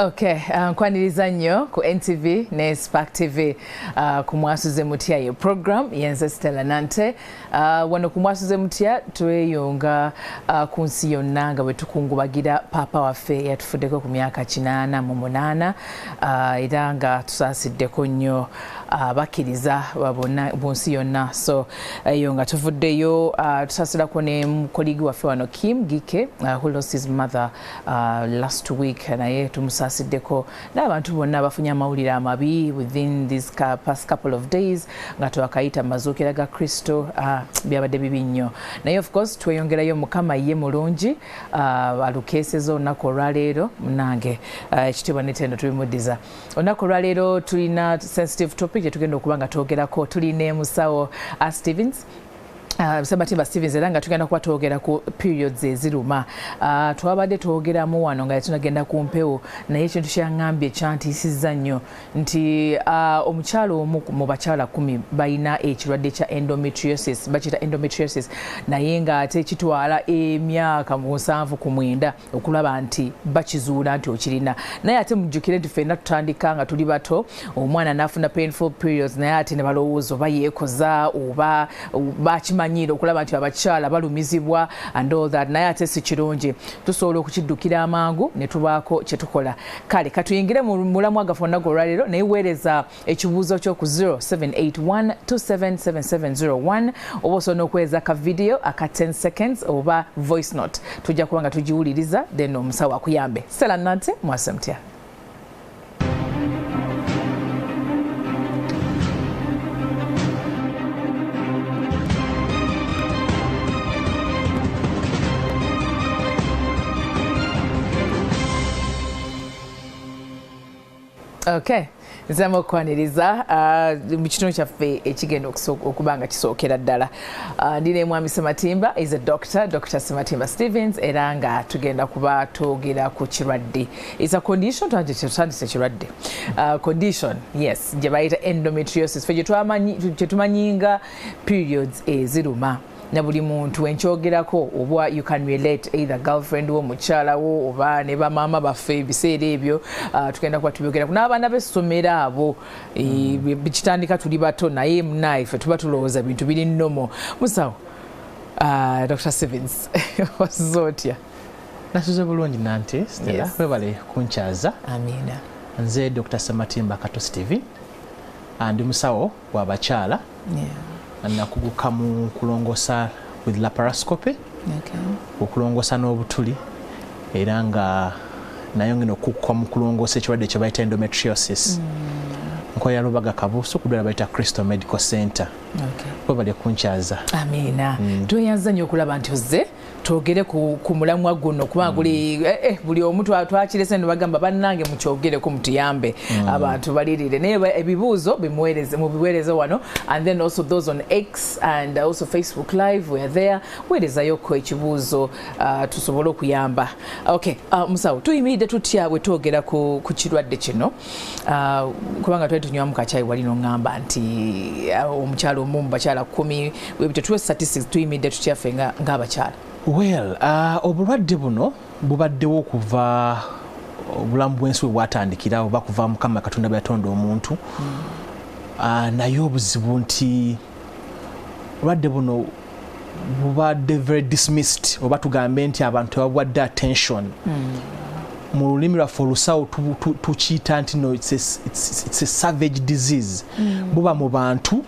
Okay, nkwaniriza nnyo ku NTV ne Spark TV ku mwasuze mutya ye program yenze Stella Nante wano ku mwasuze mutya tweyonga ku nsi yonna nga bwe tukungubagira papa waffe yatufuddeko ku myaka 88 era nga tusasiddeko nnyo bakkiriza babona mu nsi yonna so eyo nga tuvuddeyo tusasirako ne mukoligi waffe wano Kim Gike who lost his mother last week naye tumusaasiddeko n'abantu bonna bafunye amawulire amabi within this past couple of days nga twakayita mazuukira ga Kristo byabadde bibi nnyo naye of course tweyongerayo mukama ye mulungi alukeeseza olunaku olwaleero munange ekitiibwa n'ettendo tubimuddiza olunaku olwaleero tulina sensitive topic gye tugenda okuba nga twogerako tulina musawo Stevens Samatimba Stevens era nga tugenda kuba twogera ku periods eziruma twabadde twogeramu wano nga tunagenda ku mpewo naye ekintu kyaŋŋambye kyantiisizza nnyo nti omukyalo omu mu bakyala 10 balina ekirwadde kya endometriosis bakiyita endometriosis naye nga ate kitwala emyaka 7 ku 9 okulaba nti bakizuula nti okirina naye ate mujjukire nti ffenna tutandika nga tuli bato omwana n'afuna painful periods naye ate ne balowooza oba yeekoza oba bakimanya okulaba nti abakyala balumizibwa and all that naye ate si kirungi tusobola okukiddukira amangu ne tubaako kye tukola kale katuyingire mu mulamu agafonnago olwaleero naye weereza ekibuuzo kyo ku 0781277701 oba osobola okweza ka video aka 10 seconds oba voice note tujja kuba nga tugiwuliriza then omusawo akuyambe Stella Nante mwasa mutya. Okay, nzama okwaniriza mu kitundu kyaffe ekigenda okuba nga kisookera ddala ndine mwami Sematimba is a Dr. Sematimba Stevens era nga tugenda kuba twogera ku kirwadde is a condition twandise kirwadde condition yes gye bayita endometriosis fe gye tumanyinga periods eziruma na buli muntu enkyogerako oba you can relate either girlfriend wo mukyala wo oba ne bamaama baffe ebiseera ebyo tugenda kuba tubyogerako n'abaana b'essomero abo bikitandika tuli bato naye munaife tuba tulowooza bintu biri nnomo musawo Dr. Stevens wasuze otya? Nasuze bulungi Nante Stella webale kunkyaza. Amina. Nze Dr. Sematimba Kato Steven ndi musawo w'abakyala. Nakuguka mu kulongosa with laparoscopy okulongosa n'obutuli era nga nayo ngino kukwa mu kulongosa ekirwadde kye bayita endometriosis nkoya Lubaga Kabuusu ku ddwaliro bayita Crystal Medical Center webale kunkyaza. Amina tweyanza nnyo okulaba nti ozze twogere ku mulamwa guno kubanga buli omu twakirese ne bagamba bannange mukyogereko mutuyambe abantu balirire naye ebibuuzo mubiweereze wano and then also those on X and also Facebook Live we are there weerezayoko ekibuuzo tusobole okuyamba. Okay, musawo tuyimiridde tutya bwe twogera ku kirwadde kino kubanga twali tunywamu kacyayi wali n'oŋŋamba nti omukyalo omu mu bakyala 10 webityo tuwe statistics tuyimiridde tutya ffe ng'abakyala. Well, obulwadde buno bubaddewo okuva obulamu bw'ensi bwe bwatandikira oba kuva Mukama Katonda bwe yatonda omuntu naye obuzibu nti obulwadde buno bubadde very dismissed oba tugambe nti abantu tebabwadde attention mu lulimi lwaffe olusawo tukiyita nti no it's a savage disease buba mu bantu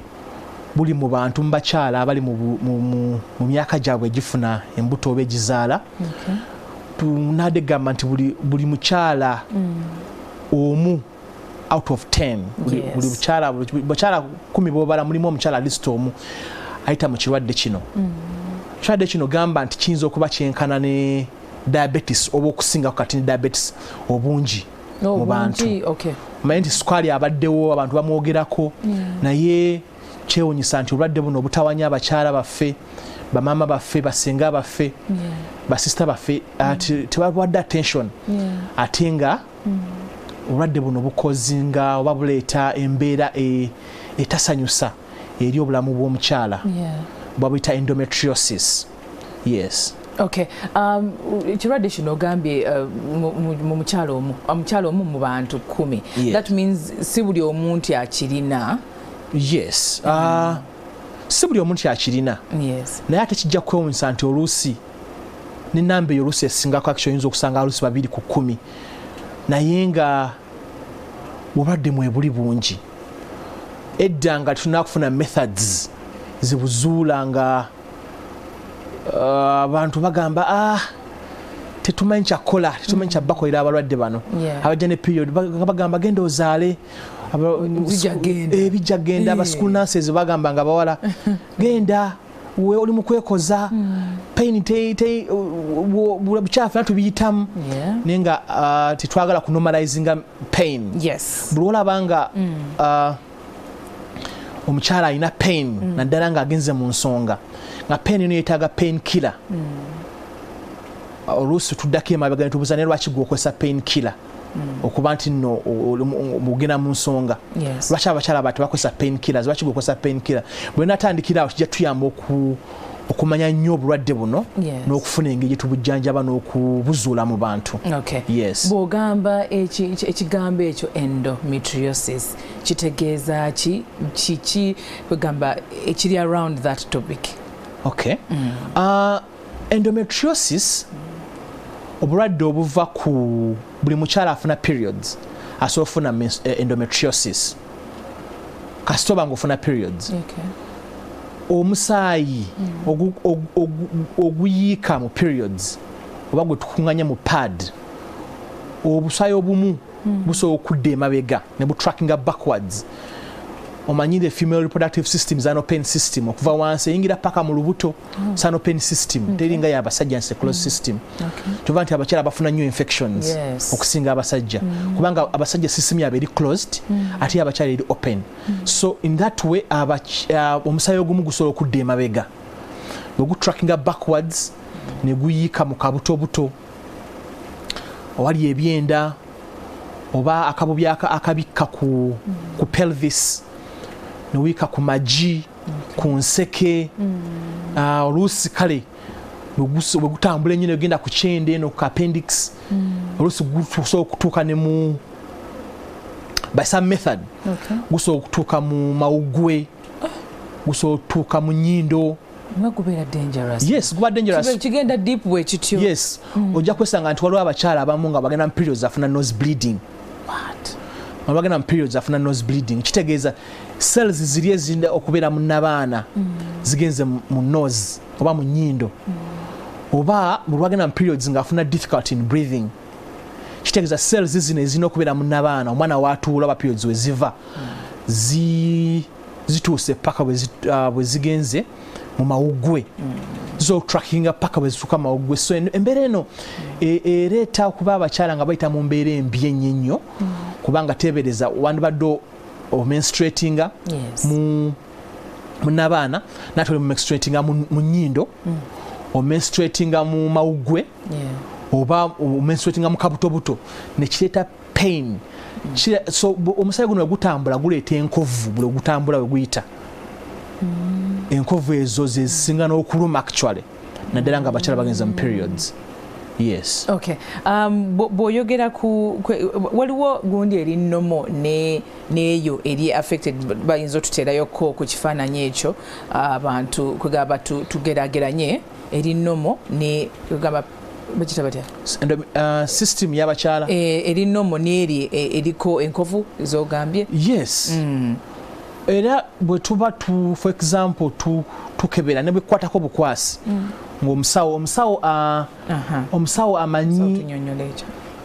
buli mu bantu mbakyala abali mu myaka gyabwe egifuna embuto oba egizaala tunadde gamba nti buli mukyala omu out of 10 buli bakyala 10 bobala mulimu omukyala at least omu ayita mu kirwadde kino kirwadde kino gamba nti kiyinza okuba kyenkana ne diabetes oba okusinga kati ne diabetes obungi mu bantu omanyi nti sukaali abaddewo abantu bamwogerako naye kyewunyisa nti obulwadde buno obutawanya abakyala baffe bamaama baffe basenga baffe basista baffe tebabwadde attention ate nga obulwadde buno bukozinga oba buleeta embeera etasanyusa eri obulamu bw'omukyala bwabuyita endometriosis. Yes. Okay. Ekirwadde kino ogambye mu mukyalo omu mu bantu 10. Yeah. That means si buli omuntu akirina. Yes. Si buli omuntu akirina. Yes. Naye ate kijja kwewuunyisa nti oluusi n'ennamba eyo oluusi esingako akisho oyinza okusanga oluusi 2 ku 10. Naye nga obulwadde mwebuli bungi. Edda nga tunakufuna methods zibuzuula nga abantu bagamba tetumanyi kyakola tetumanyi kyabakolera abalwadde bano abajja ne period bagamba genda ozaale bijja genda aba school nurses bagamba nga bawala genda we oli mu kwekoza pain bukyafu natubiyitamu naye nga tetwagala ku normalizinga pain. Yes. Buli olabanga omukyala alina pain naddala nga agenze mu nsonga nga pain eno yeetaaga pain killer. Oluusi tuddako emabega ne tubuuza naye lwaki gwe okozesa pain killer okuba nti nno bugenda mu nsonga. Lwaki abakyala bati bakozesa pain killers, lwaki gwe okozesa pain killer? Bwe natandikira awo kijja tuyamba okumanya nnyo obulwadde buno n'okufuna engeri tubujjanjaba n'okubuzuula mu bantu. Okay. Yes. Bw'ogamba ekigambo ekyo endometriosis kitegeeza ki kwegamba ekiri around that topic? Okay. Endometriosis obulwadde obuva ku buli mukyala afuna periods asobola ofuna endometriosis kasitoba ng'ofuna periods. Okay. Omusaayi oguyiika mu periods oba gwe tukuŋŋanya mu pad obusaayi obumu busobola okudda emabega ne butrackinga backwards. Omanyi the female reproductive system is an open system okuva wansi eyingira paka mu lubuto open system teringa y'abasajja nti closed system. Tuva nti abakyala bafuna nnyo infections okusinga abasajja kubanga abasajja system yabwe eri closed ate abakyala eri open. So in that way omusaayi ogumu gusobola okudda emabega bwe gutrackinga backwards ne guyiika mu kabutobuto owali ebyenda oba akabubi akabikka ku pelvis newiika ku magi ku nseke oluusi kale bwe gutambula ennyo negenda ku kyende no ku appendix oluusi gusobola okutuuka ne mu by some method gusobola okutuuka mu mawugwe gusobola okutuuka mu nnyindo. Gubeera dangerous. Yes, guba dangerous. Kigenda deep bwe kityo. Yes. Ojja kwesanga nti waliwo abakyala abamu nga bagenda mu periods afuna nose bleeding. What? Bagenda mu periods afuna nose bleeding kitegeeza cells ziri ezinda okubeera mu nabaana zigenze mu nose oba mu nnyindo oba bagenda mu periods nga afuna difficulty in breathing kitegeeza cells zino ezina okubeera mu nabaana omwana watuula oba periods we ziva zituuse paka bwe zigenze mu mawugwe zo trackinga paka bwe zituuka mawugwe. So embeera eno ereeta okuba abakyala nga bayita mu mbeera embi ennyo kubanga teebereza wandibadde menstruatinga mu nabaana natoli mu menstruatinga mu nnyindo menstruatinga mu mawugwe oba menstruatinga mu kabutobuto nekireeta pain. So omusaayi guno gutambula guleeta enkovu buli gutambula we guyita enkovu ezo zezisinga n'okuluma actually naddala nga abakyala bagenza mu periods. Yes. Okay. Bw'oyogera waliwo gundi eri nnomo n'eyo eri affected bayinza otuteerayoko ku kifaananyi ekyo abantu kwegamba tugeraageranye eri nnomo ne kwegamba bakita batya system y'abakyala eri nnomo n'eri eriko enkovu ezogambye. Yes. Era bwe tuba for example tukebera ne bwekwatako bukwasi omusawo amanyi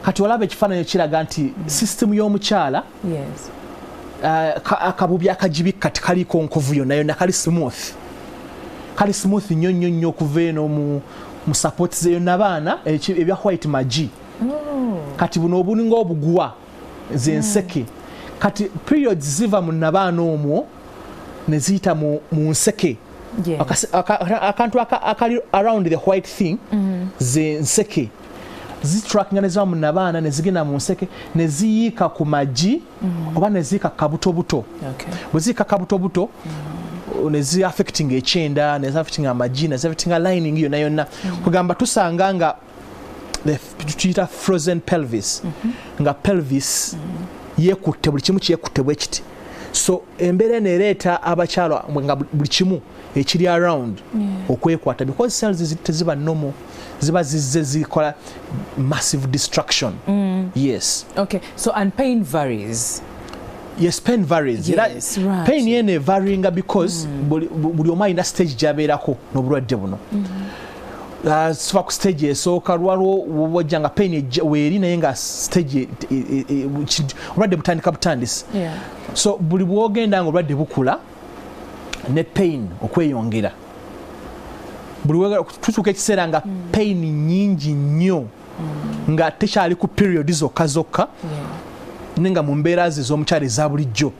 kati olaba ekifaananyi kiraga nti system y'omukyala akabubi akagibikka tikaliko nkovu yonna kali smooth nnyo okuva eno mu support zeyo nabaana ebya white magi kati buno obulinga obuguwa zenseke kati periods ziva mu nabaana omwo ne ziyita mu nseke akantu akali around the white thing zenseke zitrackinga ne ziva mu nabaana ne zigenda mu nseke ne ziyiika ku magi oba ne ziyiika kabutobuto bwe ziyiika kabutobuto nezi affecting ekyenda nezi affecting amagi nezi affecting a lining yonna yonna kugamba tusanga nga tuyita frozen pelvis nga pelvis yekutte buli kimu kyekutte bwe kiti so embeera nereeta abakyalo nga buli kimu ekiri around okwekwata because cells teziba normal ziba zizze zikola massive destruction. Yes. Okay, so and pain varies. Yes, pain varies. Yes, right. Pain yene varying because buli omu alina stage gyabeerako n'obulwadde buno. Sifa ku stage esooka lwaliwo wojja nga pain weeri naye nga stage obulwadde butandika butandisi. So buli bwogenda nga obulwadde bukula ne pain okweyongera. Buli tutuuka ekiseera nga pain nyingi nnyo nga tekyali ku period zokka nenga mu mbeera ze z'omukyala eza bulijjo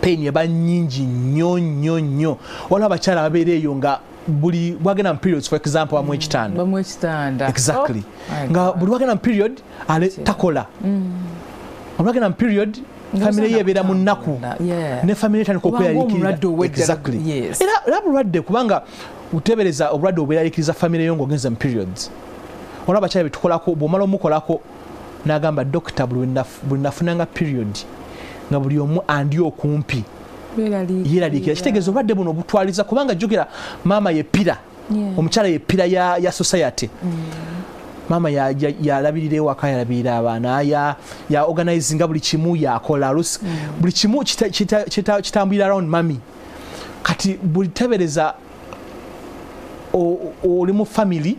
pain eba nyingi nnyo waliwo abakyala babeera eyo nga buli bwagenda mu periods for example bamu ekitanda exactly nga buli bwagenda mu period ale takola bwagenda mu period family ye ebeera mu nnaku ne family etandika okweyaliikirira exactly era bulwadde kubanga utebereza obulwadde obweraliikiriza family yo ng'ogenza mu periods waliwo abakyala betukolako bw'omala omukolako n'agamba dokita buli nafunanga period nga buli omu andi okumpi yeeraliikira kitegeeza obulwadde buno obutwaliza kubanga jjukira maama yepira omukyala yepira ya society maama yalabirira ewaka yalabirira abaana ya organizinga buli kimu yakola buli kimu kitambulira around mami kati buli tebereza oli mu family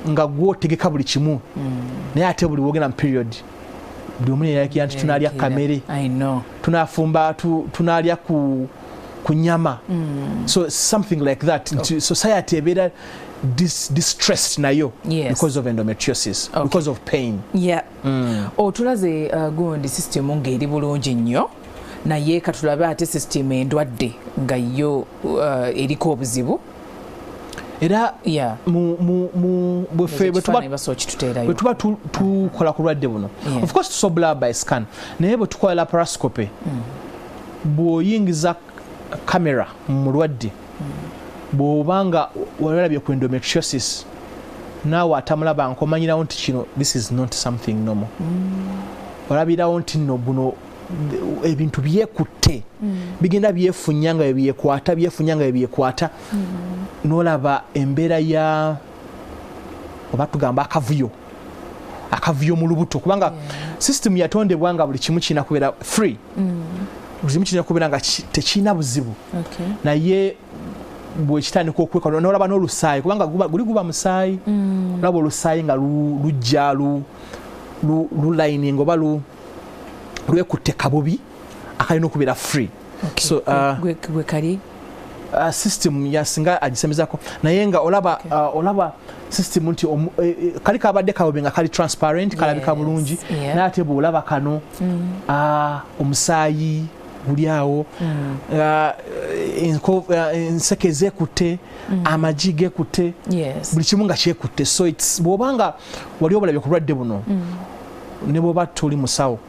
nga gwotegeka buli kimu naye ate buli wogenda mu period buli omu yayakira nti tunaalya kamere tunafumba tunaalya ku nyama so something like that nti society ebeera distressed nayo because of endometriosis because of pain. Tulaze gundi system ng'eri bulungi nnyo naye katulabe ate system endwadde nga yo eriko obuzibu era bwe tuba tukola ku lwadde buno of course tusobola by scan naye bwe tukola laparoscopy bw'oyingiza kamera mu mulwadde bw'obanga walabye ku endometriosis naawe atamulaba nkomanyirawo nti kino this is not something normal olabirawo nti nno buno ebintu byekutte bigenda byefunyanga byekwata n'olaba embeera ya oba tugamba akavuyo mu lubuto kubanga system yatondebwa nga buli kimu kirina kubeera free buli kimu kirina kubeera nga tekirina buzibu naye bwekitandika okwekola n'olaba n'olusaayi kubanga guba musaayi olaba olusaayi nga lujja lulayining oba lwekutte kabubi akalina okubeera free so gwe kali system yasinga agisemezako naye nga olaba system nti kali kabadde kabubi nga kali transparent kalabika bulungi naye ate bw'olaba kano omusaayi guli awo enseke ezekutte amagi gekutte buli kimu nga kyekutte so bw'obanga wali obalabye ku bulwadde buno ne bw'oba tuli musawo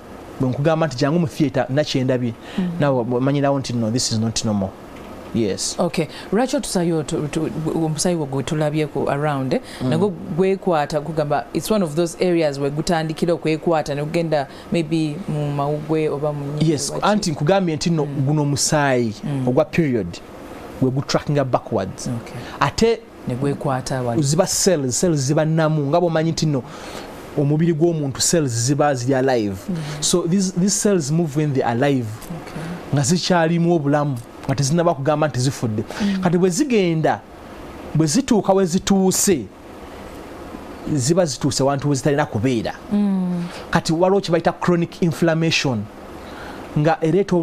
bwenkugamba nti jangu mu theatre nakyendabye nawe manyirawo nti no this is not normal. Yes. Okay. Lwaki otusayo omusayi gwe tulabyeko around nagwo gwekwata kugamba it's one of those areas where gutandikira okwekwata ne kugenda maybe mu mawugwe oba mu nyinyi. Yes, anti nkugambye nti no guno musayi ogwa period we gutrackinga backwards. Okay. Ate ne gwekwata wali ziba cells ziba namu ngabo manyi nti no omubiri gw'omuntu cells ziba ziri alive. So these cells move when they are alive. Okay. Nga zikyalimu obulamu nga tezinaba kugamba nti zifudde kati bwe zigenda bwe zituuka we zituuse ziba zituuse wantu we zitalina kubeera kati waliwo kye bayita chronic inflammation nga ereeta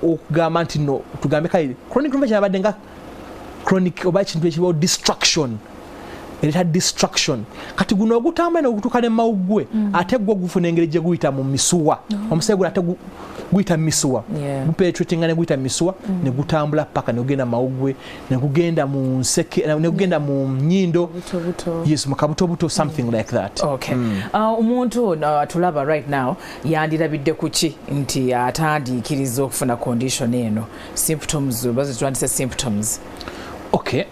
okugamba nti no tugambe kale chronic inflammation abadde nga chronic oba ekintu ekiriwo destruction ereeta destruction kati guno ogutambula n'ogutuuka ne mawuggwe ate gwo gufuna engeri gye guyita mu misuwa omusaayi guno ate guita misuwa gupenetrating ne guita misuwa ne gutambula paka ne gugenda mawugwe ne gugenda mu nseke ne gugenda mu nyindo yes makabuto something like that. Okay. Umuntu tulaba right now yandirabidde kuki nti atandikiriza okufuna condition eno symptoms bazitwandise symptoms. Okay.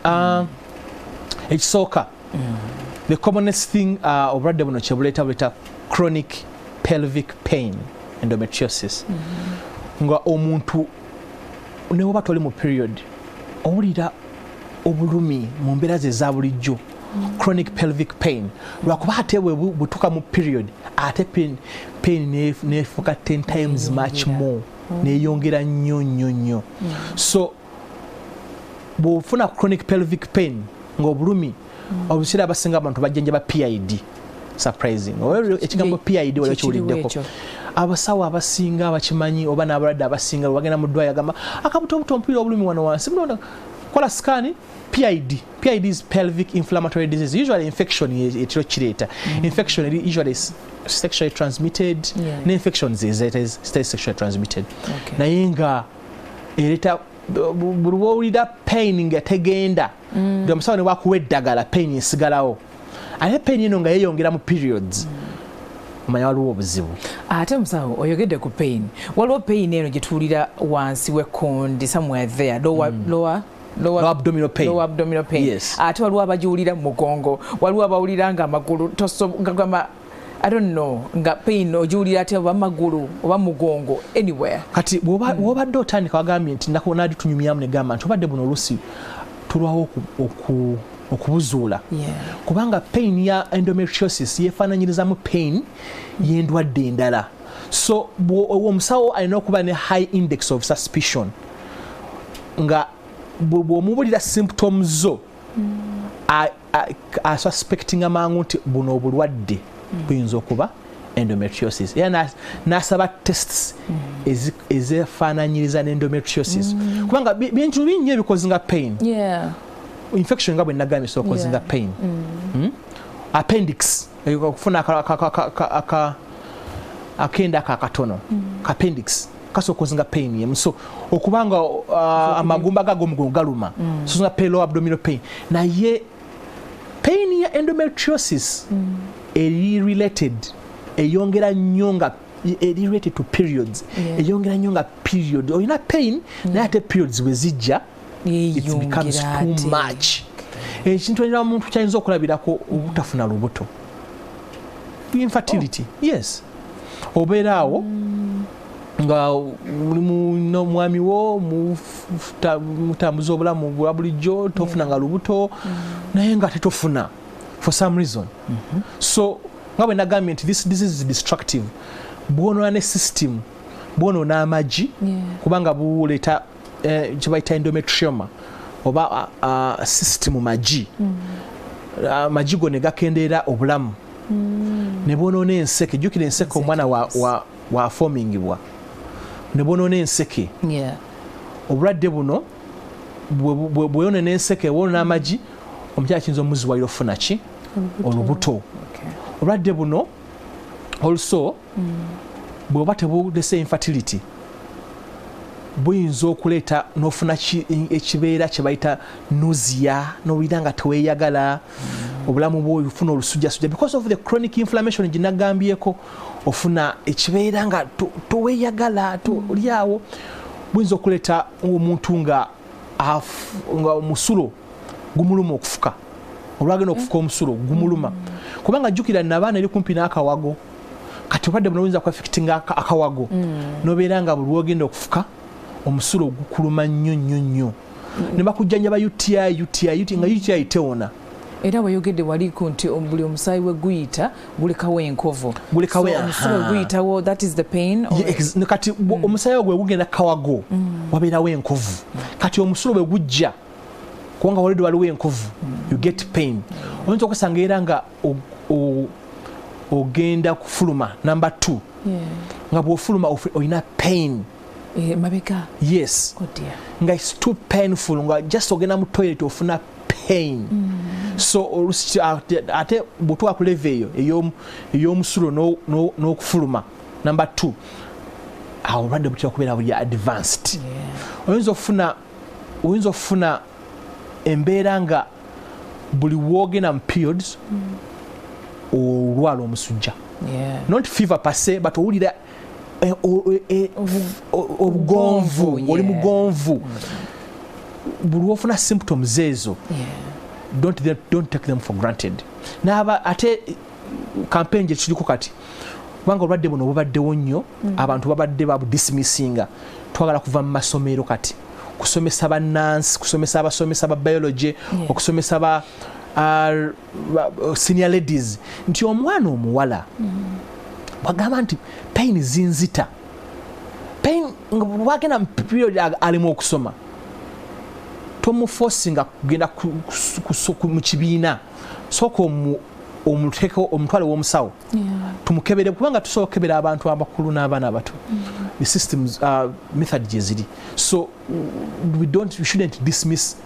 Ekisooka the commonest thing obulwadde buno kyebuleta chronic pelvic pain, endometriosis. Nga omuntu ne bwoba toli mu period owulira obulumi mu mbeera ze za bulijjo, chronic pelvic pain lwakuba ate butuka mu period ate pain nefuuka 10 times much more neyongera nnyo. So bwofuna chronic pelvic pain ng'obulumi obuseera abasinga abantu bajjanjaba PID. Surprising. Ekigambo PID wali kiwuliddeko. Abasawo abasinga abakimanyi oba n'abalwadde abasinga bagenda mu ddwaliro agamba akabutobuto mpulira obulumi wano wansi kola scan. PID is pelvic inflammatory disease, usually infection etiro kireeta. Infection usually is sexually transmitted. Infections is sexually transmitted. Naye nga ereta bulwowulira pain nga tegenda nti omusawo ne wakuwa eddagala pain esigalawo ate pain eno nga yeeyongera mu periods omanya waliwo obuzibu. Ate musawo oyogedde ku pain, waliwo pain eno gyetuwulira wansi w'ekkondi somewhere there lower abdominal pain. Lower abdominal pain. Yes. Ate waliwo abagiwulira mu mugongo, waliwo abawulira nga amagulu tosogama I don't know nga pain ogiwulira ate oba magulu oba mugongo anywhere. Kati bw'obadde otandika wagambye nti nakonaadi tunyumyamu ne gamba nti obadde buno oluusi tulwawo okubuzuula. Kubanga pain ya endometriosis yefaananyirizamu pain y'endwadde endala. So omusawo alina okuba ne high index of suspicion nga bw'omubulira symptoms zo asuspecting amangu nti buno obulwadde buyinza okuba endometriosis. Era n'asaba tests ezefaananyiriza n'endometriosis kubanga bintu bingi ebikozinga pain. Infection nga bwe nagambye so kozinga pain. Appendix okufuna akenda akatono appendix kasokozinga pain yemu. So okubanga amagumba gago mugongo galuma so nga lower abdominal pain. Naye pain ya endometriosis related eyongera nnyo nga related to periods. Eyongera nnyo nga period oyina pain naye ate periods bwe zijja it becomes too much. Ekintu era omuntu kyayinza okulabirako obutafuna lubuto, infertility. Yes, obeeraawo nga mwami wo mutambuza obulamu bwa bulijjo tofunanga lubuto naye nga tetofuna for some reason. So nga bwe nagambye nti this disease is destructive. Bwonona ne system, bwonona amagi kubanga buleeta kyebayita endometrioma oba system magi. Amagi go ne gakendeera obulamu ne bwonona enseke. Jjukira enseke omwana wa formingibwa ne bwonona enseke. Obulwadde buno bweyona n'enseke bwonona amagi omukyala kiyinza omuziwalira ofuna ki olubuto. Obulwadde buno also bw'oba tebulese infertility buyinza okuleeta n'ofuna ekibeera kye bayita nausea n'owulira nga teweeyagala obulamu bwo ofuna olusujjasujja because of the chronic inflammation gye nagambyeko ofuna ekibeera nga teweeyagala oli awo. Buyinza okuleeta omuntu nga omusulo gumuluma okufuka olwagenda okufuka omusulo gumuluma kubanga jjukira n'abaana eri kumpi n'akawago kati obadde buno oyinza kuaffectinga akawago n'obeera nga buli lwogenda okufuka omusulo gukuluma nnyo ne bakujjanjaba UTI nga UTI tewona. Era wayogedde waliko nti buli omusaayi we guyita gulekawo enkovu. Omusaayi we guyitawo that is the pain. Kati omusaayi gwe gugenda kawago wabeerawo enkovu. Kati omusulo bwe gujja kubanga walidde waliwo enkovu you get pain. Oyinza okusanga era nga ogenda kufuluma number 2 nga bw'ofuluma olina pain. Mabega. Yes. Oh dear. Nga it's too painful nga just ogenda mu toilet ofuna pain. So ate bw'otuuka ku level eyo ey'omusulo n'okufuluma number 2 obulwadde butera kubeera buli advanced. Oyinza okufuna embeera nga buli wogenda mu periods olwala omusujja. Not fever per se, but owulira obugonvu, oli mugonvu. Buli wofuna symptoms ezo, don't take them for granted. N'aba ate campaign gye tuliko kati, kubanga obulwadde buno bubaddewo nnyo, abantu babadde babudismissinga, twagala kuva mu masomero kati kusomesa bannansi, kusomesa abasomesa ba biology, okusomesa ba senior ladies, nti omwana omuwala bagamba nti pain zinzita, pain wagenda mu period alimu okusoma, tomuforcinga kugenda mu kibiina, sooka omutwale w'omusawo tumukebere, kubanga tusobola okukebera abantu abakulu n'abaana abato. The systems method gye ziri, so we shouldn't dismiss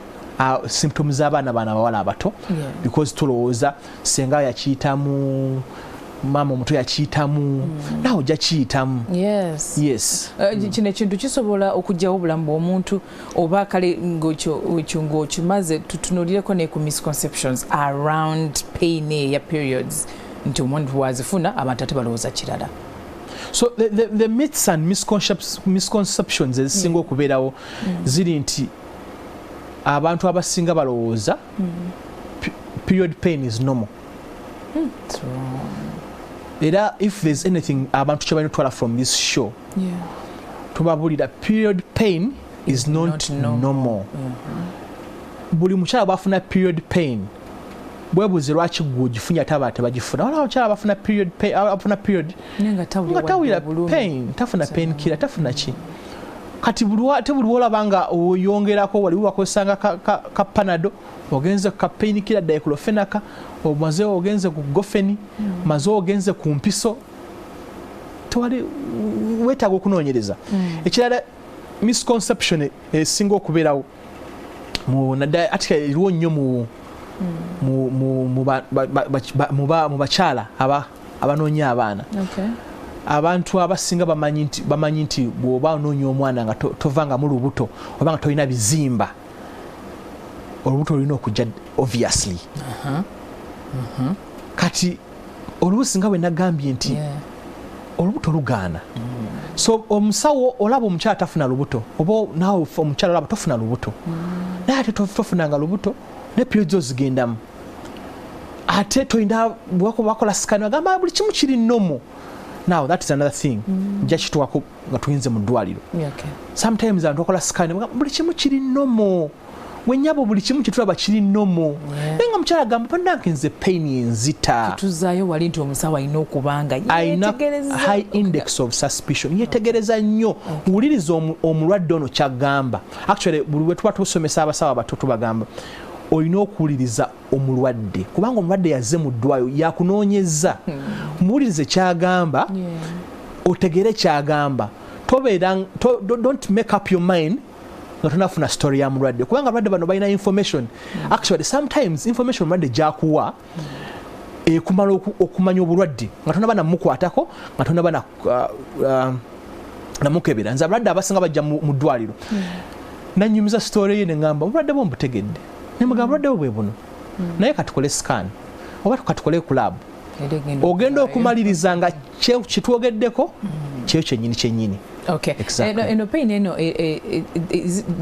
symptoms z'abaana abawala abato because tulowooza senga yakiyitamu, maama omuto yakiyitamu, nawe ojja kiyitamu. Yes. Kino ekintu kisobola okugyawo obulamu bw'omuntu, oba kale ng'okimaze tutunuulireko ne ku misconceptions around pain ya periods, nti omuntu bwazifuna abantu ate balowooza kirala. So the myths and misconceptions ezisinga okubeerawo ziri nti abantu abasinga balowooza period pain is normal. That's wrong. Era if there's anything abantu kye balina twala from this show, tubabulira period pain is not normal. Buli mukyala bafuna period pain, bwebuuze lwaki gwe ogifunye ate abalala tebagifuna. Waliwo abakyala bafuna period pain, afuna period nga tawulira pain, tafuna pain killer, tafuna ki. Kati buli olaba nga oyongerako, waliwo wakozesanga ka panado, ogenze ka pain killer diclofenac, omaze ogenze ku gofeni, maze ogenze ku mpiso, tewali weetaaga okunoonyereza. Ekirala misconception esinga okubeerawo naddala ate eriwo nnyo mu bakyala abanoonya abaana. Abantu abasinga bamanyi nti bw'oba onoonya omwana nga tovanga mu lubuto oba nga tolina bizimba, olubuto olina okujja obviously. Kati oluusi nga bwe nagambye nti olubuto lugaana. So omusawo olaba omukyala tafuna lubuto, oba naawe omukyala olaba tofuna lubuto, naye ate tofunanga lubuto ne periods ozigendamu, ate toyina bakola scan bagamba buli kimu kiri nomo. Now that is another thing. Nja kituwako nga tuyinze mu ddwaliro. Sometimes abantu bakola scan bagamba buli kimu kiri nomo, wenyabo buli kimu kitulaba kiri nomo. Nenga mukyala gamba pandanke nze pain enzita. Kituzaayo wali nti omusawo alina okubanga yetegereza high index of suspicion. Yetegereza nnyo wuliriza omulwadde ono kyagamba. Actually buli we tuba tusomesa abasawo abato tubagamba olina okuwuliriza omulwadde, kubanga omulwadde yazze mu ddwaliro yakunoonyeza. Muwulirize kyagamba, otegere kyagamba. Don't make up your mind nga tonafuna story ya mulwadde, kubanga abalwadde bano balina information. Actually sometimes information omulwadde gyakuwa ekumala okumanya obulwadde nga tonaba namukwatako, nga tonaba namukebera. Nze abalwadde abasinga bajja mu ddwaliro nanyumiza story ye neŋŋamba obulwadde bwo mbutegedde, nemugamba obulwadde bwo bwe buno, naye katukole scan oba katukole ku lab, ogenda okumaliriza nga kitwogeddeko kyeyo kyennyini. Okay. Exactly. In opinion,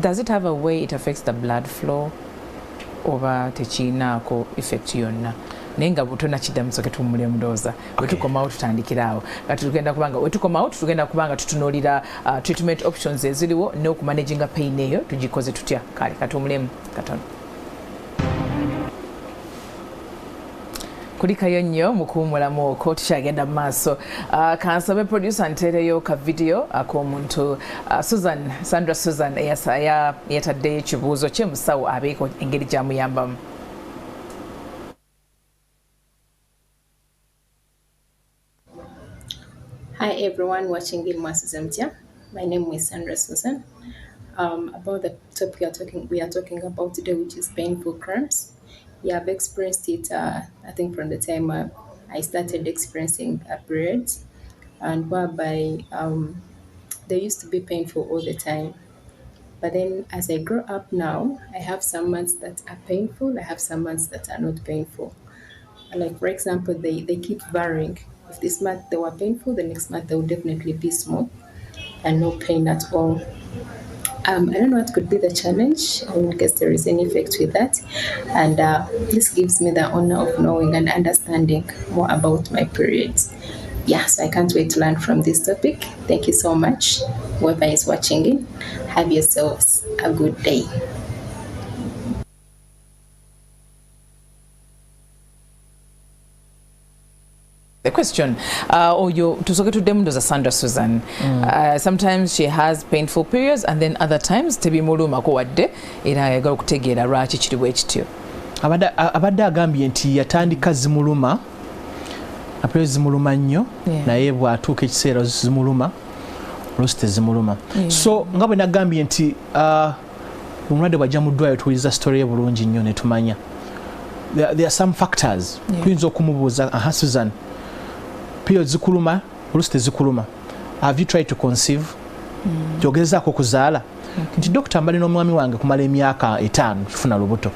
does it have a way it affects the blood flow oba tekiinaako effect yonna? Naye nga butona kiddamu soke tuwummule omudooza wetukomawo tutandikiraawo kati tugenda kubanga wetukomawo tugenda kubanga tutunuulira treatment options eziriwo n'okumanaginga pain eyo tugikoze tutya. Kale katuwummulemu katono. Kulikayo nnyo mu kuwummulamu okwo tukyagenda mu maaso. Kansabe producer nteereyo ka video ak'omuntu Sandra Susan yataddeyo ekibuuzo kye musawo abeeko engeri gy'amuyambamu. Hi everyone watching in Masizemtia. My name is Sandra Susan. About the topic we are talking about today, which is painful cramps. Yeah, I've experienced it. I think from the time I started experiencing periods, and whereby they used to be painful all the time. But then as I grow up now, I have some months that are painful, I have some months that are not painful. Like, for example, they keep varying. If this month they were painful, the next month they will definitely be small and no pain at all. I don't know what could be the challenge. I don't guess there is any effect with that. And this gives me the honor of knowing and understanding more about my periods. Yeah, so I can't wait to learn from this topic. Thank you so much, whoever is watching it. Have yourselves a good day. The question, tusoke tuddemu ndoza Sandra Susan. Sometimes she has painful periods and then other times tebimulumako wadde era ayagala okutegeera lwaki kiri bwe kityo. Abadde agambye nti yatandika zimuluma apero zimuluma nnyo naye bw'atuuka ekiseera zimuluma oluusi tezimuluma. So nga bwe nagambye nti omulwadde bw'ajja mu ddwaliro tuwuliriza story ye bulungi nnyo ne tumanya there are some factors. Tuyinza okumubuuza Susan, periods zikuluma oluusi tezikuluma, have you tried to conceive? Gyogezaako okuzaala? Nti dokita mbali n'omwami wange kumala emyaka 5 tufuna lubuto.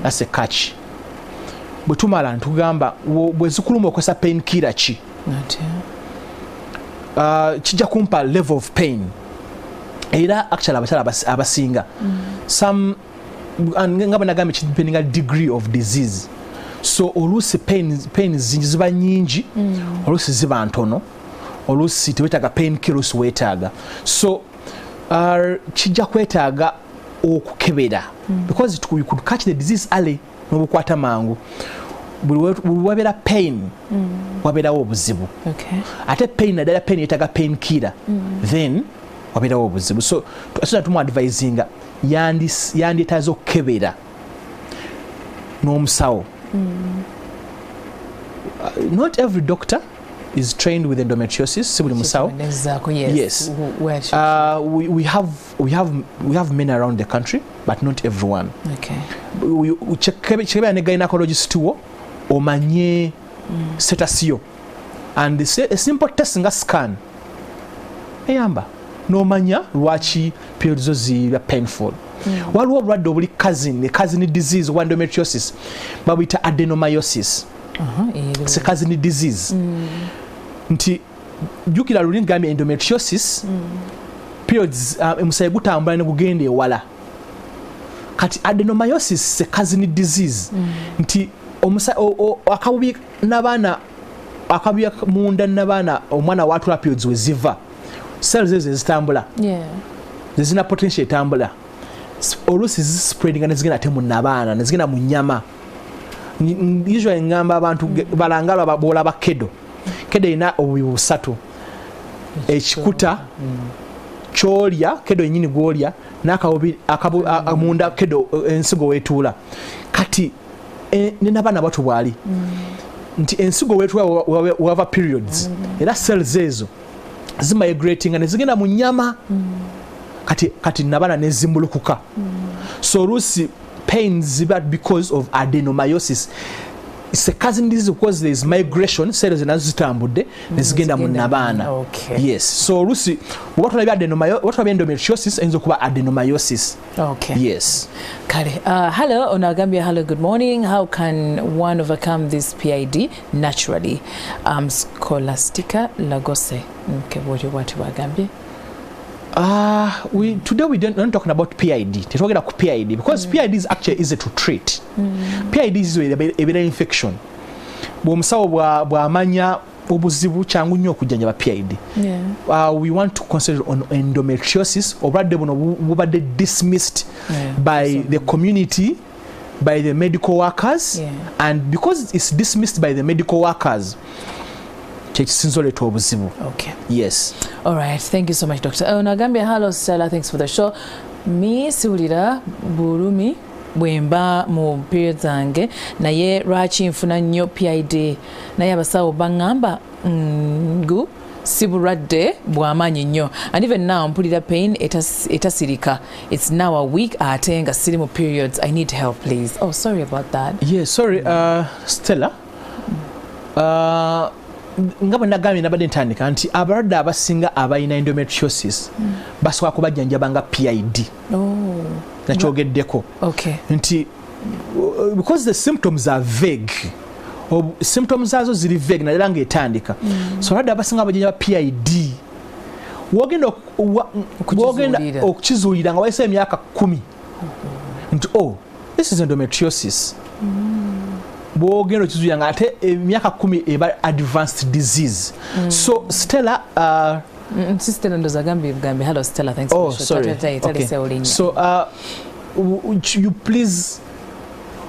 That's a catch. Bwe tumala ntugamba bwe zikuluma okozesa pain killer ki? Kijja kumpa level of pain. Era actually abakyala abasinga some nga bwe nagambye depending on degree of disease. So oluusi pain ziba nyingi, oluusi ziba ntono, oluusi tewetaaga pain killer, oluusi weetaaga. So kijja kwetaaga okukebera because you could catch the disease early n'obukwata mangu. Buli wabeera pain wabeerawo obuzibu. Ate pain naddala pain yeetaaga pain killer, then wabeerawo obuzibu. So asona tumu advisinga yandyetaaza okukebera n'omusawo. Not every doctor is trained with endometriosis. Sibuli musawo. Exactly. Yes. We have men around the country, but not everyone. Okay. We check ne gynecologist wo omanye status yo, and a simple test nga scan eyamba n'omanya lwaki periods zo ziba painful. Waliwo obulwadde obuli cousin disease wa endometriosis babuyita adenomyosis. It's a cousin disease. Nti jukira luli ngambye endometriosis periods emusayi gutambula ne gugenda ewala. Kati adenomyosis is a cousin disease. Nti akabubi n'abaana akabubi munda n'abaana omwana watula periods we ziva cells ezo zitambula. Zina potential etambula. Oluusi spreading ne zigenda ate mu n'abaana ne zigenda mu nnyama. Usually ngamba abantu balangala babola bakedo. Kedo ina obubi busatu. Ekikuta kyolya kedo nyini gwolya n'akabubi amunda kedo ensigo wetuula. Kati n'abaana bato bwali nti ensigo wetuula wava periods era cells ezo zimigrating ne zigenda mu nnyama. Kati n'abaana ne zimbulukuka. So oluusi pains but because of adenomyosis. It's a cousin disease because there is migration, cells nazo zitambudde ne zigenda mu n'abaana. Yes. So oluusi what endometriosis ends okuba adenomyosis. Okay. Yes. Kale. Hello, Onagambia. Hello, good morning. How can one overcome this PID naturally? Scholastica Lagose. Okay, what Gambia? Today we don't talking about PID. We're talking about PID because PID is actually easy to treat. PID is a infection. Bw'omusawo bw'amanya obuzibu kyangu nnyo okujjanjaba PID. We want to concentrate on endometriosis. Obulwadde buno bubadde dismissed by the community, by the medical workers, and because it's dismissed by the medical workers, okay. Yes. All right. Thank you so much, Dr. Nagambia. Hello, Stella. Thanks for the show. Miss Ulira Burumi bwemba mu periods zange naye lwaki nfuna nnyo PID naye abasawo bangamba ngu si bulwadde bw'amaanyi nnyo, and even now mpulira pain etasirika. It's now a week ate nga siri mu periods. I need help, please. Oh, sorry about that. Yeah, sorry, Stella. nga bwe nagambye nabadde ntandika nti abalwadde abasinga abalina endometriosis basobola kubajjanjaba nga PID nakyogeddeko nti because the symptoms are vague symptoms zazo ziri vague naddala ng'etandika so abalwadde abasinga abajjanjaba PID wogenda okukizuulira nga wayise emyaka 10 nti this is endometriosis bwogenda okizuulira nga ate emyaka 10 eba advanced disease so Stella Stella ndoza gambi hello Stella thanks okay. So you please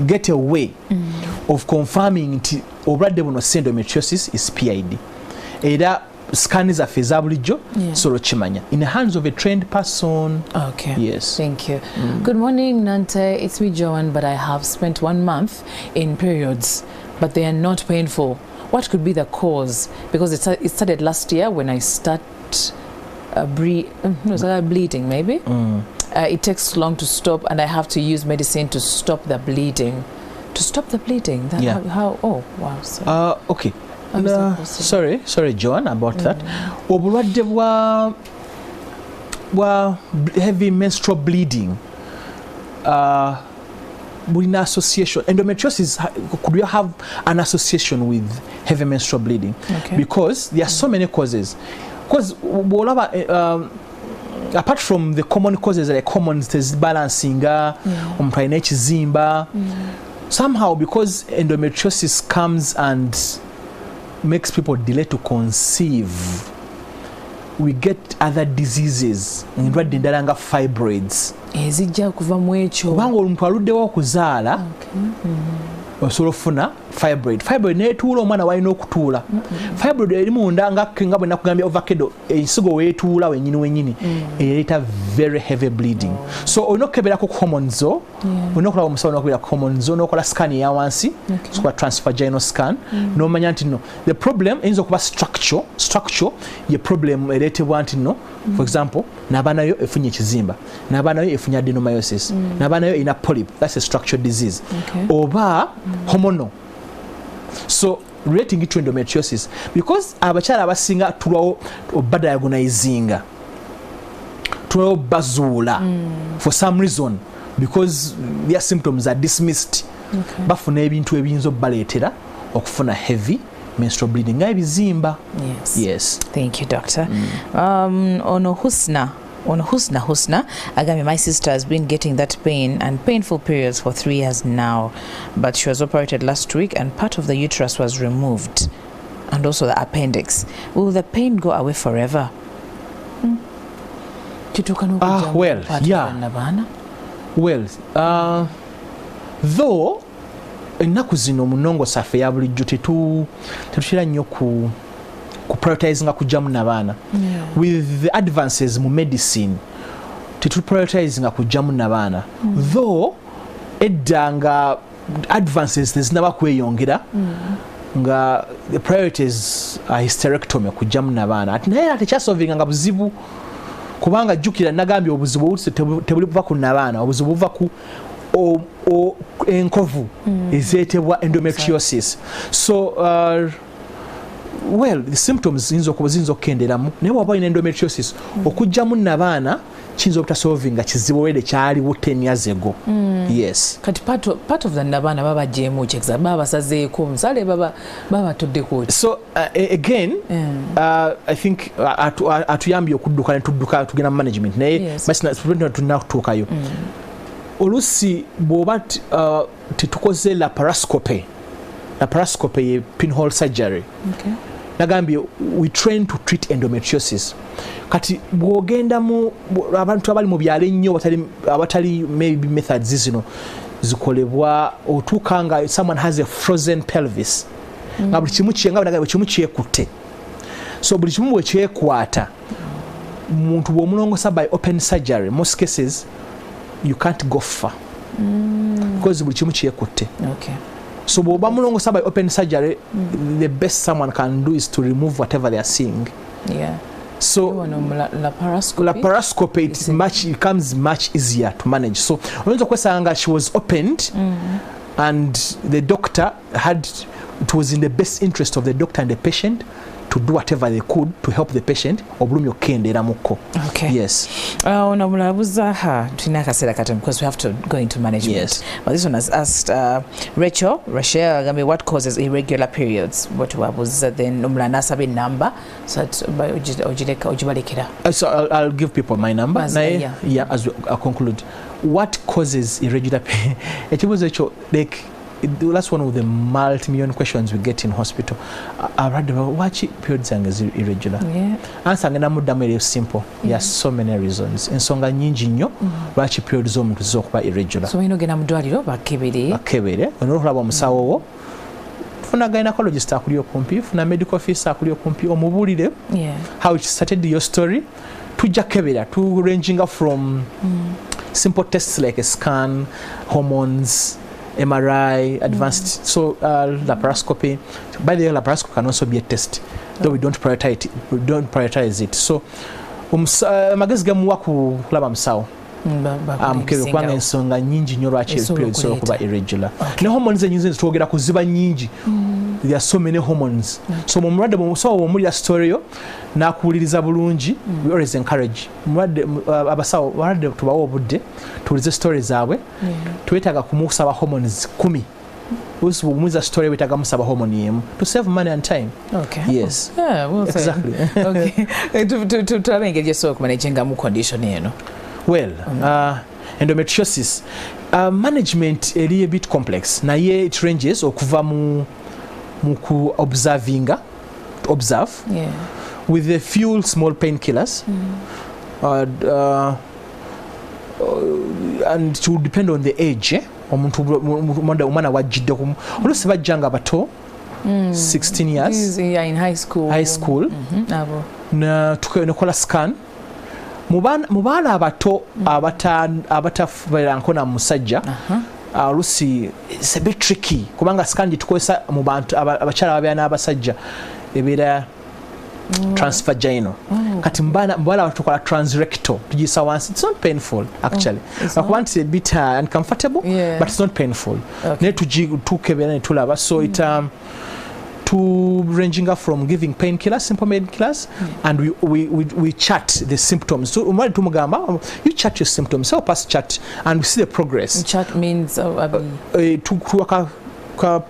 get a way of confirming nti obulwadde buno endometriosis is PID era scan zaffe eza bulijjo solo kimanya in the hands of a trained person. Okay, yes, thank you. Good morning Nante, it's me Joanne, but I have spent 1 month in periods but they are not painful. What could be the cause? Because it started last year when I bleeding maybe. It takes long to stop and I have to use medicine to stop the bleeding. How oh wow. So. Okay. Sorry Joanne about that. Obulwadde bwa heavy menstrual bleeding bulina association. Endometriosis, could you have an association with heavy menstrual bleeding? Because there are so many causes. Because apart from the common causes like hormones balancing omuntu alina ekizimba, somehow because endometriosis comes and makes people delay to conceive, we get other diseases endwadde endala nga fibroids ezijja kuva mu ekyo kubanga omuntu aluddewo okuzaala osobola ofuna fibroid neetuula omwana walina okutuula fibroid eri munda nga bwe nakugambya ovacado ensigo weetuula wenyini ereeta very heavy bleeding. So olina okukeberako hormones zo, olina okulaba omusawo n'okubeera hormones zo, n'okola scan eya wansi sokola transvaginal scan n'omanya nti no the problem eyinza okuba structure ye problem ereetebwa nti no for example n'abaanayo efunye ekizimba, n'abaanayo efunye adenomyosis, n'abaanayo erina polyp, that's a structural disease, oba hormonal. So relating it to endometriosis, because abakyala abasinga tulwawo obadiagonizinga, tulwawo bazuula for some reason because their symptoms are dismissed, bafuna ebintu ebiyinza obbaleetera okufuna heavy menstrual bleeding nga ebizimba. Yes. Thank you doctor. Ono Husna agami, my sister has been getting that pain and painful periods for 3 years now, but she was operated last week and part of the uterus was removed and also the appendix. Will the pain go away forever? Though ennaku zino munongo saffe ya bulijjo tetutera nnyo ku prioritizing kujjamu n'abaana. With the advances mu medicine prioritizing kujjamu n'abaana, though edda nga advances tezinaba kweyongera nga the priorities are hysterectomy kujjamu n'abaana, ati naye ate kyasolvinga nga buzibu kubanga jjukira nagambye obuzibu tebuli buva ku n'abaana, obuzibu buva ku enkovu ezeetebwa endometriosis. So the symptoms zinzo okukenderamu naye bw'oba olina endometriosis okujjamu n'abaana kiyinza obutasolvinga kizibu wede kyaliwo 10 years ago. Yes. Kati part of the n'abaana baba jemu checks baba basazeeko omusale baba batuddeko. So again I think atuyambye okudduka ne tudduka tugenda mu management naye tunakutuukayo olusi bw'oba tetukoze laparoscopy ye pinhole surgery. Nagambye we train to treat endometriosis. Kati bw'ogenda mu abantu abali mu byalo ennyo abatali maybe methods zino zikolebwa otuuka nga someone has a frozen pelvis nga buli kimu kyekutte, so buli kimu bwe kyekwata muntu bw'omulongosa by open surgery, most cases you can't go far because buli kimu kyekutte. So bw'oba mulongosa by open surgery, the best someone can do is to remove whatever they are seeing. So laparoscopy it becomes much easier to manage. So oyinza okwesanga she was opened and the doctor had it was in the best interest of the doctor and the patient to do whatever they could to help the patient obulumi okendera mukko. Okay. Yes. Because we have to go into management. Yes. Well, this one has asked Rachel, what causes irregular periods? What was then umlanasabe number? So I'll give people my number. As we conclude. What causes irregular periods? It was like that's one of the multi-million questions we get in hospital. I read about what periods are irregular. Yeah. Answer is simple. There are so many reasons. Nsonga nyingi nnyo lwaki periods z'omuntu z'okuba irregular. So inogenda mu ddwaliro bakebere. Onoolaba omusawo wo funa gynecologist akuli okumpi, funa medical officer akuli okumpi, omubuulire how it started your story. Tujja kebera to ranging from simple tests like a scan, hormones, MRI, advanced, so laparoscopy. By the way, laparoscopy can also be a test, though we don't prioritize it. So, magezi gamuwa kulaba musawo. Kubanga ensonga nyingi nnyo lwaki periods okuba irregular. Ne hormones enyingi zitwogera kuziba nyingi. There are so many hormones. So mumulwadde musawo omulira story yo nakuwuliriza bulungi, we always encourage abasawo balwadde tubawo obudde tuwulize story zaabwe, twetaaga kumusaba hormones 10. Umuza story wetaga musaba hormone yemu to save money and time. Okay. Yes. Yeah, well exactly. Okay. to engage yourself managing mu condition eno. Well, endometriosis management eri a bit complex. Naye it ranges okuva mu ku observe with a few small painkillers, and it will depend on the age. Omwana wajjidde oluusi bajjanga bato 16 years in high school na tukola scan mu baana abato abatafubeera nkona musajja. Oluusi it's a bit tricky kubanga scan gitukozesa mu bantu abakyala ababeera n'abasajja ebeera transvaginal. Kati mbala tukola transrectal tugisa once. It's not painful actually. It's a bit uncomfortable, but it's not painful. Ne tukebera ne tulaba. So it to ranging up from giving painkillers, simple painkillers, and we chart the symptoms. So you chart your symptoms, help us chart, and we see the progress. Chart means to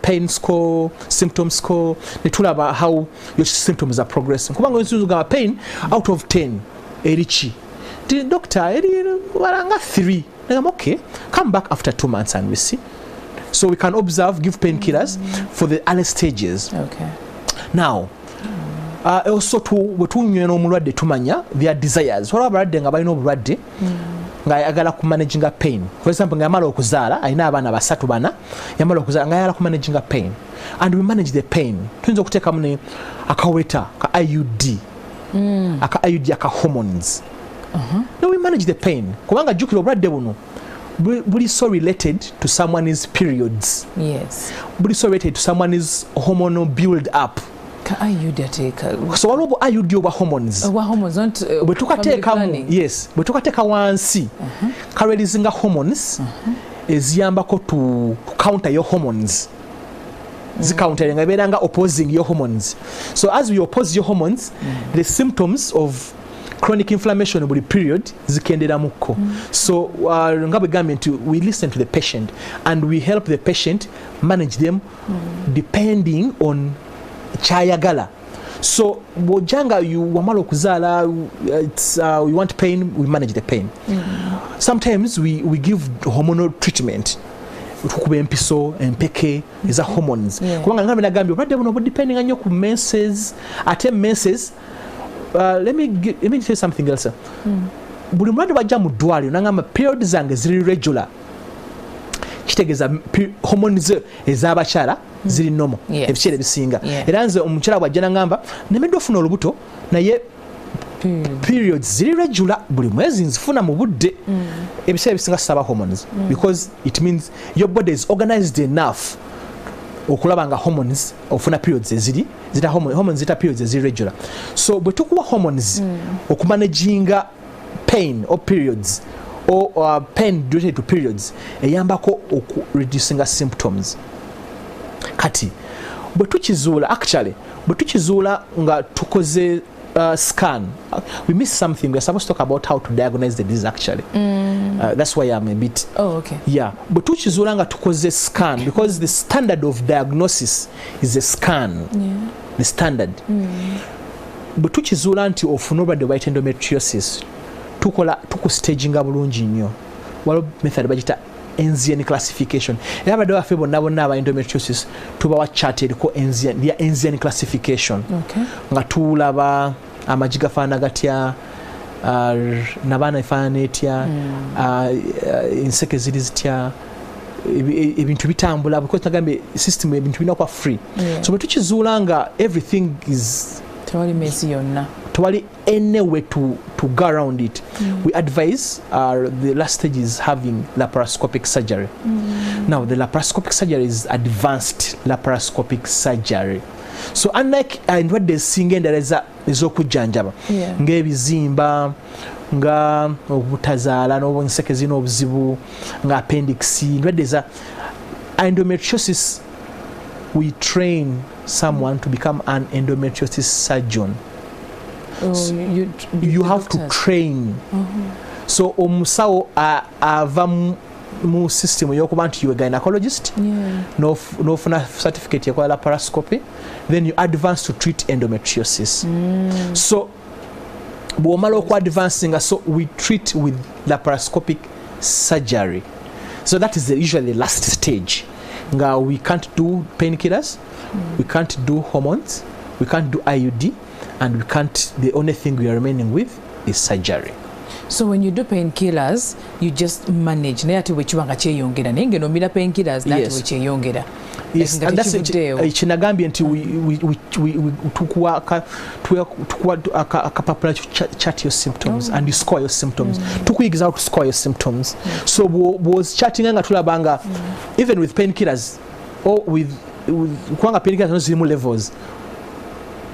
pain score, symptom score, they told about how your symptoms are progressing. Pain out of 10, erichi. The doctor, 3. I'm okay. Come back after 2 months and we see. So we can observe, give painkillers for the early stages. Okay. Now, also their desires. What about the ngayagala ku managing pain? For example, ngayamala okuzaala ayina abaana basatu bana yamala okuzaala ngayagala ku managing pain, and we manage the pain. Tuyinza okuteeka mu akaweta ka IUD, aka IUD aka hormones. Now we manage the pain kubanga jjukira obulwadde buno buli so related to someone's periods. Yes. Buli so related to someone's hormonal build up. So waliwo IUD oba hormones. Bwe tukateekamu, yes, bwe tukateeka wansi karelizinga hormones eziyambako to counter your hormones. Zicountering ebeeranga opposing your hormones. So as we oppose your hormones, the symptoms of chronic inflammation buli period zikendera mukko. So nga bwegambye nti we listen to the patient and we help the patient manage them depending on chayagala. So bojanga you wamala okuzaala, it's we want pain, we manage the pain. Sometimes we give hormonal treatment. Tukuba empiso, empeke, is a hormones. Kubanga nga benagambye obadde buno depending on your menses. Ate menses, let me tell you something else. Buli mulwadde bajja mu ddwaliro nangamba period zange ziri regular. Kitegeeza hormones ez'abakyala ziri normal ebiseera ebisinga. Era nze omukyala bwajja nangamba nemedde ofuna olubuto naye periods ziri regular buli mwezi nzifuna mu budde. Ebiseera ebisinga saba hormones because it means your body is organized enough okulaba nga hormones ofuna periods eziri zita hormones zita periods eziri regular. So bwe tukuwa hormones okumanaginga pain or periods or pain related to periods eyambako reducing symptoms. Kati bwe tukizuula nga tukoze scan, we missed something. We're supposed to talk about how to diagnose the disease actually. That's why I'm a bit yeah, but tukizuula nga tukoze scan, because the standard of diagnosis is a scan. The standard. But tukizuula nti ofuna obulwadde bwa endometriosis, tukustaginga bulungi nnyo. Waliwo method bagita Enzian classification. Era abadde baffe bonna aba endometriosis tubawa chart eriko Enzian classification. Nga tulaba amagi gafaana gatya, n'abaana efaana etya, enseke ziri zitya, ebintu bitambula, because nagambe system ebintu bina kwa free. So bwe tukizuula nga everything is tewali mesi yonna, tewali any way to go around it, we advise the last stage is having laparoscopic surgery. Now the laparoscopic surgery is advanced laparoscopic surgery. So unlike endwadde ezisinga endala ez'okujjanjaba ng'ebizimba, nga obutazaala n'enseke zina obuzibu, nga appendix, endwadde eza endometriosis, we train someone to become an endometriosis surgeon. So you have to train. So omusawo ava mu system y'okuba nti you a gynecologist, n'ofuna certificate yakola laparoscopy, then you advance to treat endometriosis. So bw'omala okwadvancinga, so we treat with laparoscopic surgery. So that is usually the last stage. Nga we can't do painkillers, we can't do hormones, we can't do IUD, and we can't, the only thing we are remaining with is surgery. So when you do painkillers, you just manage. Nayati wechibanga cheyongera. Nenge no mira painkillers nati wecheyongera. Yes, and that's chinagambye nti we tukapapula chat your symptoms and you score your symptoms. Tukuyigiza how to score your symptoms. So was chatting nga tulabanga even with painkillers or with kwanga painkillers no zirimu levels.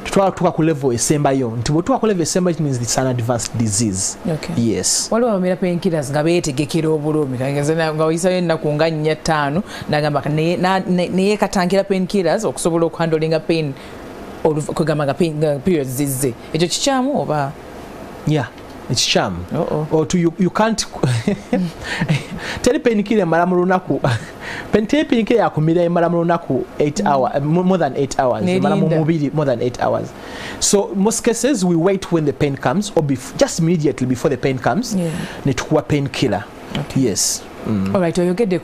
Tuka ku level esembayo nti bwe tuka ku level esembayo, it means it's an advanced disease. Yes. Waliwo abamira painkillers nga beetegekera obulumi, nga oyisayo ennaku nga 4-5 nagamba naye katangira painkillers okusobola okuhandlinga pain okugamba nga periods zizze. Ekyo kikyamu oba? Yeah, ekikyamu. Or you can't teri painkiller mara mu lunaku. Painkiller yakumira emara mu lunaku 8 hours, more than 8 hours. Mara mu mubiri more than 8 hours. So most cases we wait when the pain comes, or just immediately before the pain comes. Ne tukuwa painkiller. Yes. All right, oyogedde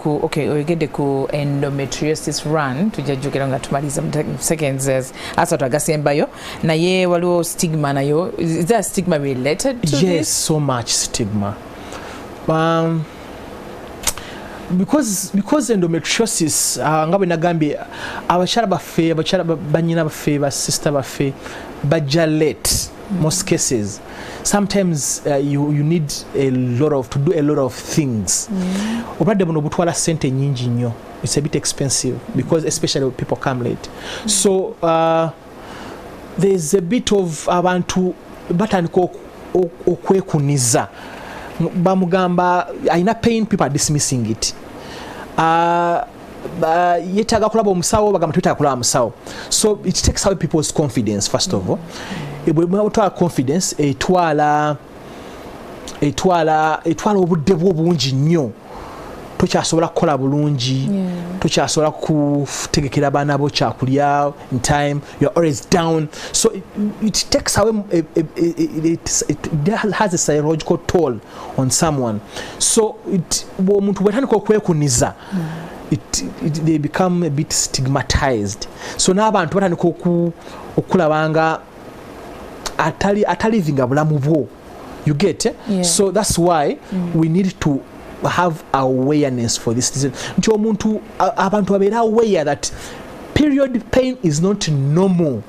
ku endometriosis run tujajjukira nga tumaliza seconds asatu agasembayo, naye waliwo stigma nayo. Is there stigma related to this? Yes, so much stigma. Because endometriosis nga bwe nagambye abakyala baffe, abakyala banyina baffe, basister baffe bajja late. Most cases sometimes you need to do a lot of things. Obulwadde buno butwala sente nyingi nnyo. It's a bit expensive because especially when people come late. So there's a bit of abantu batandika okwekuniza, bamugamba ayina pain, people are dismissing it. Yetaga kulaba omusawo, bagamba twetaaga kulaba musawo. So it takes away people's confidence first of all. Ebwe confidence etwala obudde bw'obungi nnyo. Tokyasobola kukola bulungi, tokyasobola kutegekera abaana bo kyakulya in time, you're always down. So it takes away, it has a psychological toll on someone. So omuntu bwetandika okwekuniza, they become a bit stigmatized. So n'abantu batandika okulabanga atalivinga bulamu bwo. You get it? So that's why we need to have awareness for this disease. Nti omuntu abantu babeera aware that period pain is not normal.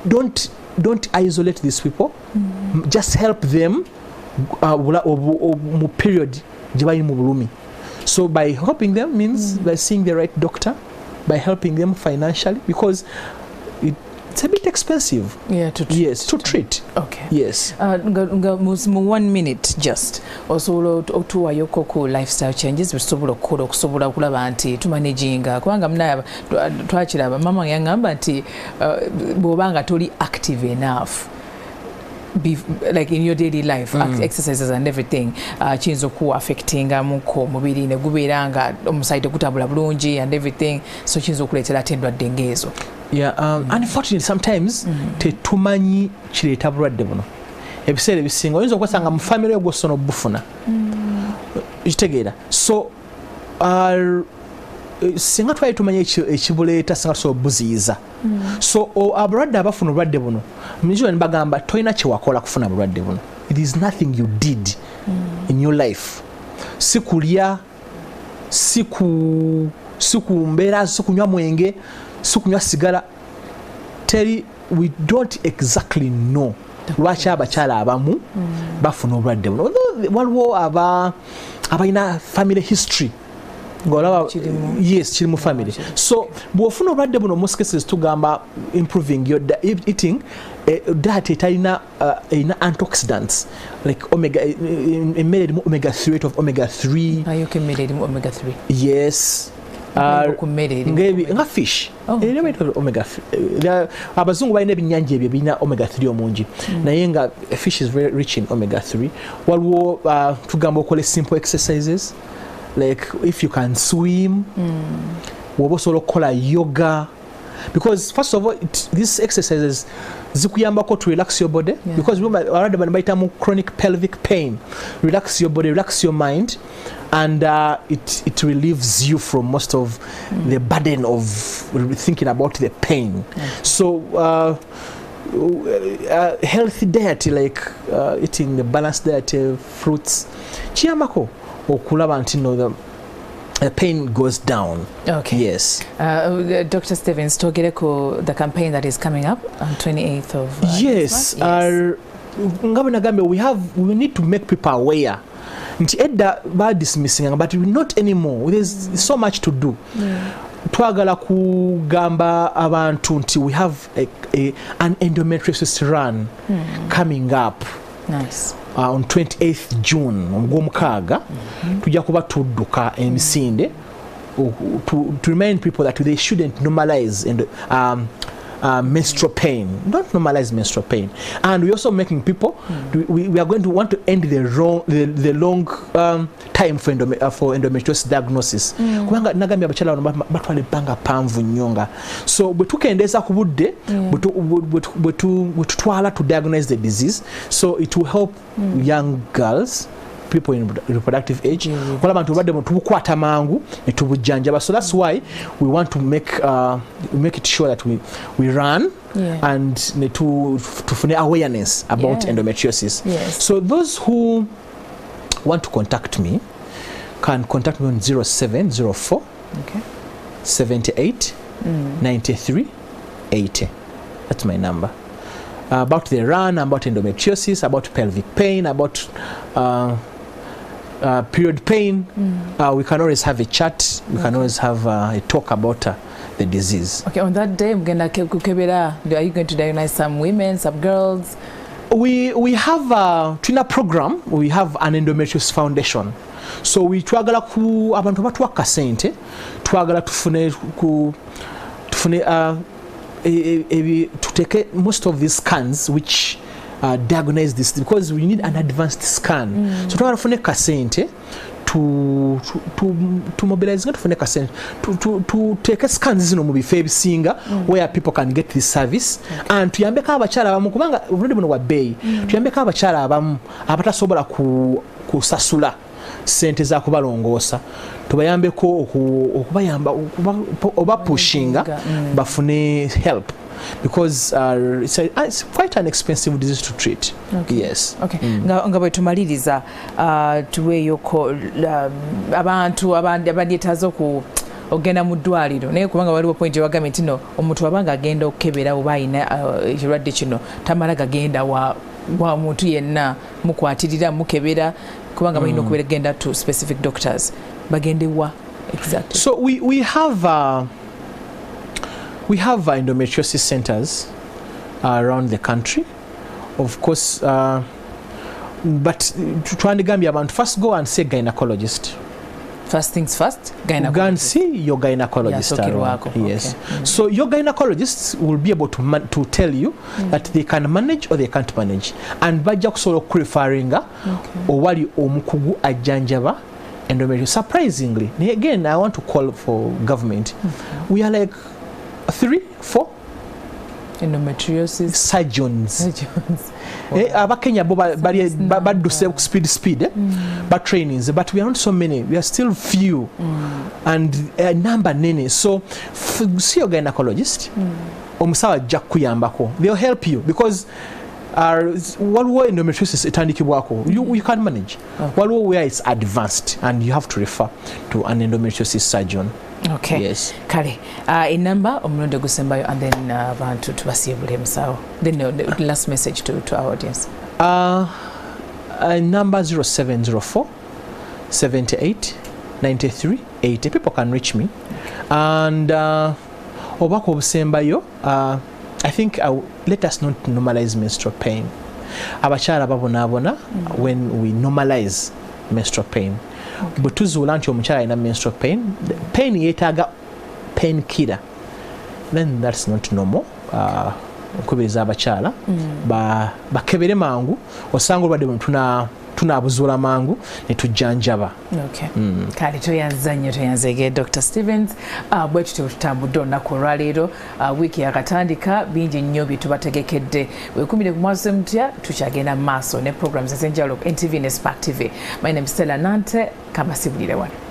Don't isolate these people. Just help them mu period gye bali mu bulumi. So by helping them means by seeing the right doctor, by helping them financially, because it's a bit expensive. Yeah, to treat. Yes, to treat. Okay. Yes. Mu 1 minute just osobola otuwayoko ku lifestyle changes bisobola okusobola okulaba nti tumanaginga kubanga munaba twakiraba mama yangamba nti bw'obanga toli active enough like in your daily life, exercises and everything, kiyinza ku affecting muko mubiri ne gubeera nga omusayite gutambula bulungi and everything, so kiyinza okuleetera endwadde ngeezo. Yeah, unfortunately sometimes tetumanyi kireeta bulwadde buno. Ebiseera ebisinga oyinza okwesanga mu family yo gw'osona obufuna. Kitegeera. So singa twali tumanye ekibuleeta singa tusobola obuziyiza. So abalwadde abafuna obulwadde buno mujjo ne bagamba tolina kyewakola kufuna bulwadde buno. It is nothing you did in your life. Sikulya, sikumbeera, sikunywa mwenge, sikunywa sigala. We don't exactly know lwaki abakyala abamu bafuna obulwadde buno. Waliwo abalina family history. Yes, kirimu family. So bw'ofuna obulwadde buno most cases tugamba improving your eating, diet etalina antioxidants like emmere erimu omega 3 rate of omega 3. Ayoka emmere erimu omega 3. Yes. Nga fish. Omega 3. Abazungu balina ebinnyanja ebyo birina omega 3 omungi. Naye nga fish is very rich in omega 3. Waliwo tugamba okole simple exercises. Like if you can swim, woba osobola okukola yoga, because first of all these exercises zikuyambako to relax your body, because remember already bano bayitamu chronic pelvic pain. Relax your body, relax your mind, and it relieves you from most of the burden of thinking about the pain. So healthy diet, like eating the balanced diet, fruits, kiyambako okulaba nti the pain goes down. Okay. Yes. Dr. Stevens, togereko the campaign that is coming up on 28th of yes. We need to make people aware. Nti edda ba dismissing, but not anymore. There's so much to do. Twagala kugamba abantu nti we have an endometriosis run coming up. Nice. On 28th June omugw'omukaaga tujja kuba tudduka emisinde to remind people that they shouldn't normalize menstrual pain. Don't normalize menstrual pain. And we're also making people we are going to want to end the long time for endometriosis diagnosis. Kubanga nagambye abakyala bano batwala ebbanga panvu nnyo. So bwe tukendeeza ku budde bwe tutwala to diagnose the disease, so it will help young girls, people in reproductive age, wala abantu badde tubukwata mangu etubujjanjaba. So that's why we want to make it sure that we run and to awareness about endometriosis. Yes. So those who want to contact me can contact me on 0704 78 93 80. That's my number. About the run, about endometriosis, about pelvic pain, about period pain, we can always have a chat. We can always have a talk about the disease. Okay, on that day, are you going to diagnose some women, some girls? We have in a program. We have an endometriosis foundation. So we twagala ku abantu batuwa kasente, twagala tufune to take most of these scans which diagnose this, because we need an advanced scan. So twagala tufune kasente to mobilize tufune kasente to take scans zino mu bifo ebisinga where people can get this service, and tuyambeko abakyala abamu kubanga obulwadde buno bwa bbeeyi. Tuyambeko abakyala abamu abatasobola kusasula sente za kubalongoosa, tubayambeko okubayamba oba pushinga bafune help, because it's quite an expensive disease to treat. Yes. Okay. Nga bwe tumaliriza tuweeyoko abantu abadyetaaza ogenda mu ddwaliro naye kubanga waliwo point ewagambye nti no omuntu abanga agenda okukebera oba ayina ekirwadde kino tamala gagenda wa muntu yenna mukwatirira mukebera kubanga balina okubeera genda to specific doctors bagende wa exactly. So we have endometriosis centers around the country. Of course, but twandigambye abantu first go and see a gynecologist. First things first, gynecologist. Go and see your gynecologist. Yes. Okay. So your gynecologist will be able to tell you that they can manage or they can't manage. And bajja kusobola okurefaringa owali omukugu ajjanjaba endometriosis. Surprisingly, again, I want to call for government. We are like 3, 4 endometriosis surgeons. Abakenya baduse speed but trainings, but we are not so many, we are still few and a number nene. So see your gynecologist, omusawa ajja kuyambako, they'll help you because waliwo endometriosis etandikibwako you can't manage, waliwo where it's advanced and you have to refer to an endometriosis surgeon. Okay. Yes. Kale, a number omulundi gusembayo and then abantu tubasibule musawo. Then the last message to our audience. Number 0704 78 93 80. People can reach me. And obako obusembayo, I think let us not normalize menstrual pain. Abachala babonabona when we normalize menstrual pain. But tuzuula nti omukyala alina menstrual pain yeetaaga pain killer, then that's not normal. Nkubiriza abakyala bakebere mangu osanga obadde bwe tunaabuzuula mangu ne tujjanjaba. Kale toyanza nnyo toyanzege Dr. Stevens. Bwe tutyo tutambudde olunaku olwaleero, wiiki yakatandika, bingi nnyo bye tubategekedde. Weekuumire ku Mwasuze Mutya, tukyagenda mu maaso ne programs ez'enjawulo ku NTV ne Spark TV. My name is Stella Nante, kabasibulire wano.